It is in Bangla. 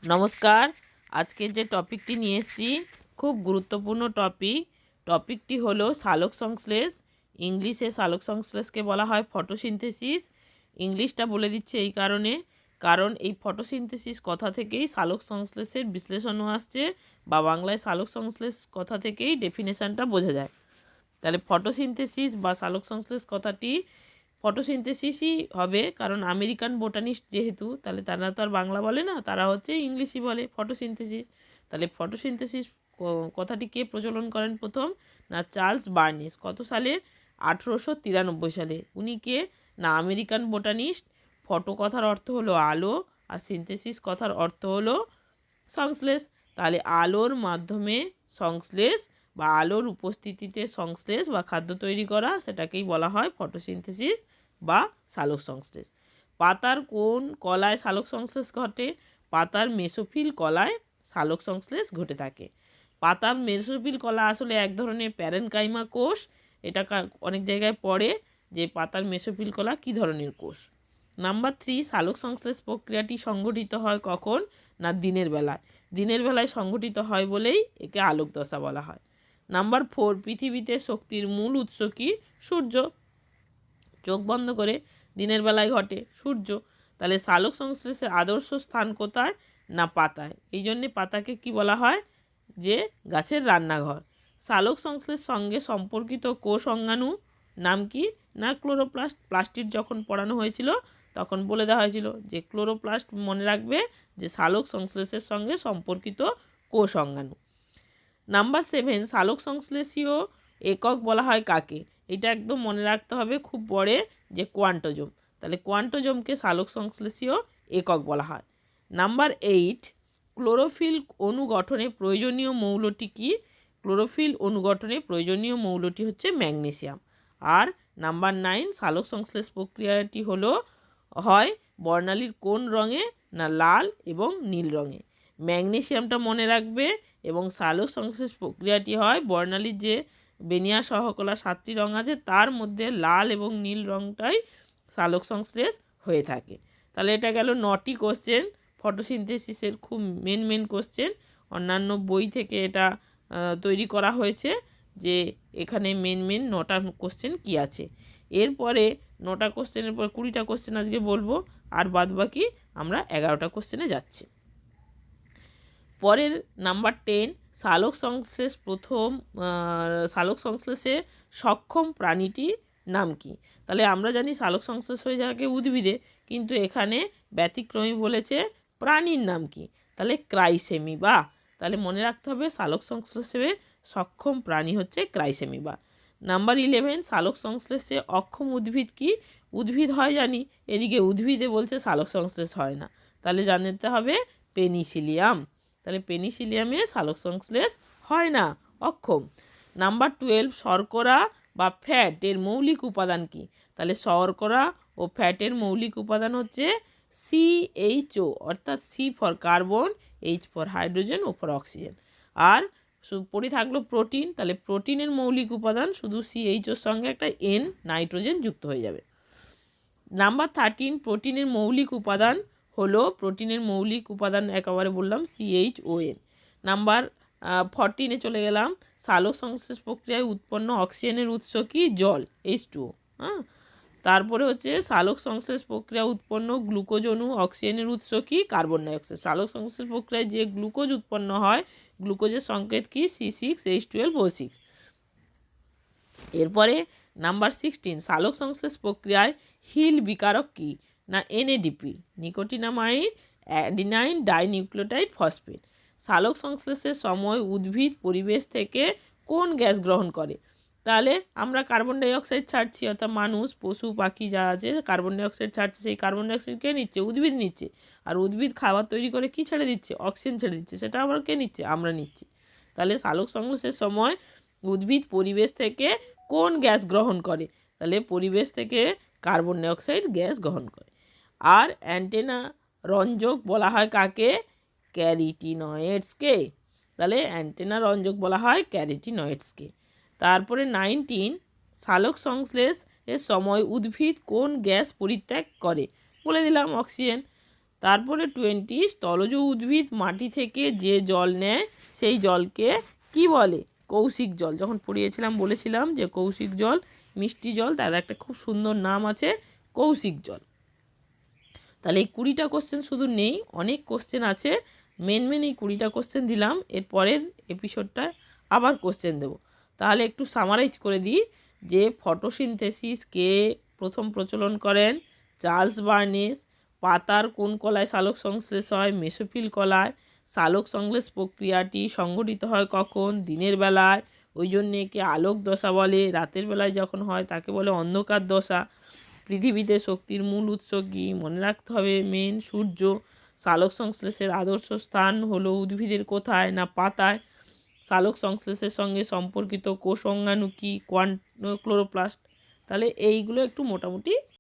নমস্কার। আজকের যে টপিকটি নিয়ে এসেছি খুব গুরুত্বপূর্ণ টপিকটি হলো সালোক সংশ্লেষ। ইংলিশে সালোক সংশ্লেষকে বলা হয় ফটোসিনথেসিস। ইংলিশটা বলে দিচ্ছে এই কারণ এই ফটোসিনথেসিস কথা থেকেই সালোক সংশ্লেষের বিশ্লেষণও আসছে, বা বাংলায় সালোক সংশ্লেষ কথা থেকেই ডেফিনেশানটা বোঝা যায়। তাহলে ফটোসিনথেসিস বা সালোক সংশ্লেষ কথাটি ফটোসিনথেসিসই হবে, কারণ আমেরিকান বোটানিস্ট যেহেতু, তাহলে তারা তো আর বাংলা বলে না, তারা হচ্ছে ইংলিশই বলে ফটোসিনথেসিস। তাহলে ফটোসিনথেসিস কথাটি কে প্রচলন করেন প্রথম? না চার্লস বার্নিস। কত সালে? 1893 সালে। উনি কে? না আমেরিকান বোটানিস্ট। ফটো কথার অর্থ হলো আলো, আর সিনথেসিস কথার অর্থ হলো সংশ্লেষ। তাহলে আলোর মাধ্যমে সংশ্লেষ বা আলোর উপস্থিতিতে সংশ্লেষ বা খাদ্য তৈরি করা, সেটাকেই বলা হয় ফটোসিনথেসিস বা সালোক সংশ্লেষ। পাতার কোন কলায় সালোক সংশ্লেষ ঘটে? পাতার মেসোফিল কলায় সালোক সংশ্লেষ ঘটে থাকে। পাতার মেসোফিল কলা আসলে এক ধরনের প্যারেনকাইমা কোষ। এটা অনেক জায়গায় পড়ে যে পাতার মেসোফিল কলা কী ধরনের কোষ। নাম্বার 3, সালোক সংশ্লেষ প্রক্রিয়াটি সংঘটিত হয় কখন? না দিনের বেলায়। দিনের বেলায় সংঘটিত হয় বলেই একে আলোক দশা বলা হয়। নাম্বার 4, পৃথিবীতে শক্তির মূল উৎস কি? সূর্য। চোখ বন্ধ করে দিনের বেলায় ঘটে সূর্য। তাহলে সালোক সংশ্লেষের আদর্শ স্থান কোথায়? না পাতায়। এই জন্যে পাতাকে কি বলা হয়? যে গাছের রান্নাঘর। সালোক সংশ্লেষ সঙ্গে সম্পর্কিত কোষ অঙ্গাণু নাম কি? না ক্লোরোপ্লাস্ট। প্লাস্টিক যখন পড়ানো হয়েছিল তখন বলে দেওয়া হয়েছিল যে ক্লোরোপ্লাস্ট মনে রাখবে যে সালোক সংশ্লেষের সঙ্গে সম্পর্কিত কোষ অঙ্গাণু। নাম্বার 7, সালোক সংশ্লেষীয় একক বলা হয় কাকে? এটা একদম মনে রাখতে হবে, খুব পড়ে, যে কোয়ান্টোজোম। তাহলে কোয়ান্টোজোমকে সালোক সংশ্লেষীয় একক বলা হয়। নাম্বার 8, ক্লোরোফিল অণু গঠনে প্রয়োজনীয় মৌলটি কি? ক্লোরোফিল অণু গঠনে প্রয়োজনীয় মৌলটি হচ্ছে ম্যাগনেসিয়াম। আর নাম্বার 9, সালোক সংশ্লেষ প্রক্রিয়াটি হয় বর্ণালীর কোন রঙে? না লাল এবং নীল রঙে। ম্যাগনেসিয়ামটা মনে রাখবে। এবং সালোক সংশ্লেষ প্রক্রিয়াটি হয় বর্ণালীর যে বেনিয়া সহকলা 7টি রঙ আছে তার মধ্যে লাল এবং নীল রঙটাই সালোক সংশ্লেষ হয়ে থাকে। তাহলে এটা গেল 9টি কোশ্চেন, ফটোসিনথেসিসের খুব মেন কোশ্চেন। অন্যান্য বই থেকে এটা তৈরি করা হয়েছে যে এখানে মেন 9টা কোশ্চেন কি আছে। এরপরে 9টা কোশ্চেনের পর 20টা কোশ্চেন আজকে বলবো, আর বাদ বাকি আমরা 11টা কোশ্চেনে যাচ্ছি। পরের নাম্বার 10, সালোক সংশ্লেষ সালোক সংশ্লেষে সক্ষম প্রাণীটির নাম কি? তাহলে আমরা জানি সালোক সংশ্লেষ হয়ে যাকে উদ্ভিদে, কিন্তু এখানে ব্যতিক্রমী বলেছে প্রাণীর নাম কি? তাহলে ক্রাইসেমিবা। তাহলে মনে রাখতে হবে সালোক সংশ্লেষে সক্ষম প্রাণী হচ্ছে ক্রাইসেমিবা। নাম্বার 11, সালোক সংশ্লেষে অক্ষম উদ্ভিদ কি? উদ্ভিদ হয় জানি, এদিকে উদ্ভিদে বলছে সালোক সংশ্লেষ হয় না, তাহলে জানতে হবে পেনিসিলিয়াম। তাহলে পেনিসিলিয়ামে সালোক সংশ্লেষ হয় না, অক্ষম। নাম্বার 12, শর্করা বা ফ্যাটের মৌলিক উপাদান কি? তাহলে শর্করা ও ফ্যাটের মৌলিক উপাদান হচ্ছে CHO, অর্থাৎ C for carbon, H for hydrogen, O for oxygen. আর পড়ে থাকলো প্রোটিন। তাহলে প্রোটিনের মৌলিক উপাদান শুধু CHOর সঙ্গে একটা N নাইট্রোজেন যুক্ত হয়ে যাবে। নাম্বার 13, প্রোটিনের মৌলিক উপাদান হলো, প্রোটিনের মৌলিক উপাদান একেবারে বললাম CHON। নাম্বার 14-এ চলে গেলাম, সালোক সংশ্লেষ প্রক্রিয়ায় উৎপন্ন অক্সিজেনের উৎস কি? জল, H2O। হ্যাঁ, তারপরে হচ্ছে সালোক সংশ্লেষ প্রক্রিয়া উৎপন্ন গ্লুকোজ অণু, অক্সিজেনের উৎস কি? Carbon dioxide. সালোক সংশ্লেষ প্রক্রিয়ায় যে গ্লুকোজ উৎপন্ন হয়, গ্লুকোজের সংকেত কি? C6H12O6। এরপরে নাম্বার 16, সালোক সংশ্লেষ প্রক্রিয়ায় হিল বিকারক কি? না NADP, nicotinamide adenine dinucleotide phosphate. সালোক সংশ্লেষের সময় উদ্ভিদ পরিবেশ থেকে কোন গ্যাস গ্রহণ করে? তাহলে আমরা কার্বন ডাইঅক্সাইড ছাড়ছি, অর্থাৎ মানুষ, পশু, পাখি যা আছে কার্বন ডাইঅক্সাইড ছাড়ছে, সেই কার্বন ডাইঅক্সাইড কে নিচ্ছে? উদ্ভিদ নিচ্ছে। আর উদ্ভিদ খাবার তৈরি করে কি ছেড়ে দিচ্ছে? অক্সিজেন ছেড়ে দিচ্ছে। সেটা আবার কে নিচ্ছে? আমরা নিচ্ছি। তাহলে সালোক সংশ্লেষের সময় উদ্ভিদ পরিবেশ থেকে কোন গ্যাস গ্রহণ করে? তাহলে পরিবেশ থেকে কার্বন ডাইঅক্সাইড গ্যাস গ্রহণ করে। আর অ্যান্টেনা রঞ্জক বলা হয় কাকে? ক্যারোটিনয়েডসকে। তাহলে অ্যান্টেনা রঞ্জক বলা হয় ক্যারোটিনয়েডসকে। তারপরে 19, সালোক সংশ্লেষ এর সময় উদ্ভিদ কোন গ্যাস পরিত্যাগ করে? বলে দিলাম অক্সিজেন। তারপরে 20 স্থলজ উদ্ভিদ মাটি থেকে যে জল নেয় সেই জলকে কি বলে? কৌশিক জল। যখন পড়িয়েছিলাম বলেছিলাম যে কৌশিক জল মিষ্টি জল, তার একটা খুব সুন্দর নাম আছে কৌশিক জল। তাহলে এই 20টা কোশ্চেন শুধু নেই, অনেক কোশ্চেন আছে। মেন এই 20টা কোশ্চেন দিলাম, এর পরের এপিসোডটা আবার কোশ্চেন দেব। তাহলে একটু সামারাইজ করে দিই যে ফটোসিনথেসিস কে প্রথম প্রচলন করেন? Charles Barnes. পাতার কোন কলায় সালোক সংশ্লেষ হয়? মেসোফিল কলায়। সালোক সংশ্লেষ প্রক্রিয়াটি সংঘটিত হয় কখন? দিনের বেলায়, ওই জন্যে একে আলোক দশা বলে। রাতের বেলায় যখন হয় তাকে বলে অন্ধকার দশা। পৃথিবীতে শক্তির মূল উৎস কী? মনে রাখতে হবে মেন সূর্য। সালোক সংশ্লেষের আদর্শ স্থান হলো উদ্ভিদের কোথায়? না পাতায়। সালোক সংশ্লেষের সঙ্গে সম্পর্কিত কোষ অঙ্গাণু কী? ক্লোরোপ্লাস্ট। তাহলে এইগুলো একটু মোটামুটি